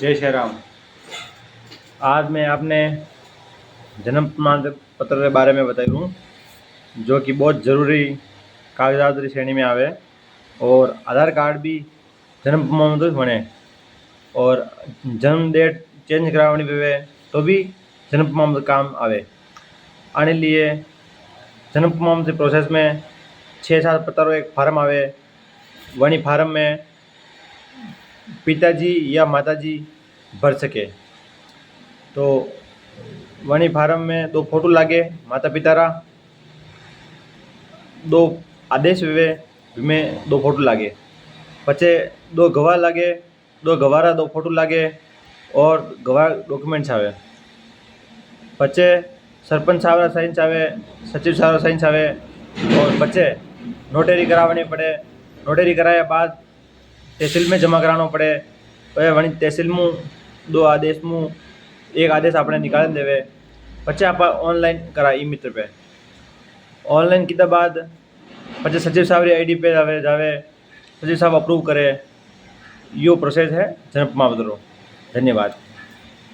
जय श्री राम। आज मैं आपने जन्म प्रमाण पत्र के बारे में बताऊँ, जो कि बहुत ज़रूरी कागजात की श्रेणी में आवे। और आधार कार्ड भी जन्म प्रमाण पत्र बने और जन्म डेट चेंज करावनी पवे तो भी जन्म प्रमाण पत्र काम आवे। आने लिए जन्म प्रमाण पत्र प्रोसेस में 6-7 पत्रों एक फार्म आवे। वही फार्म में पिताजी या माताजी भर सके। तो वही फार्म में 2 फोटो लागे माता पिता रा, 2 आदेश हुए में 2 फोटो लागे, पचे 2 गवाह लागे, 2 गवाह 2 फोटो लागे और गवाह डॉक्यूमेंट्स आवे। पचे सरपंच साहब रा साइन आवे, सचिव साहब रा साइन आवे और पचे नोटरी करावनी पड़े। नोटरी कराया बाद तहसील में जमा कराना पड़े। पचे वही तहसील में 2 आदेश में एक आदेश आपने निकाल देवे। पचे आप ऑनलाइन करा ई मित्र पे ऑनलाइन कीधा बाद पचे सचिव साहब री आईडी पे जावे, सचिव साहब अप्रूव करे। यो प्रोसेस है जन्म प्रमाण पत्र। धन्यवाद।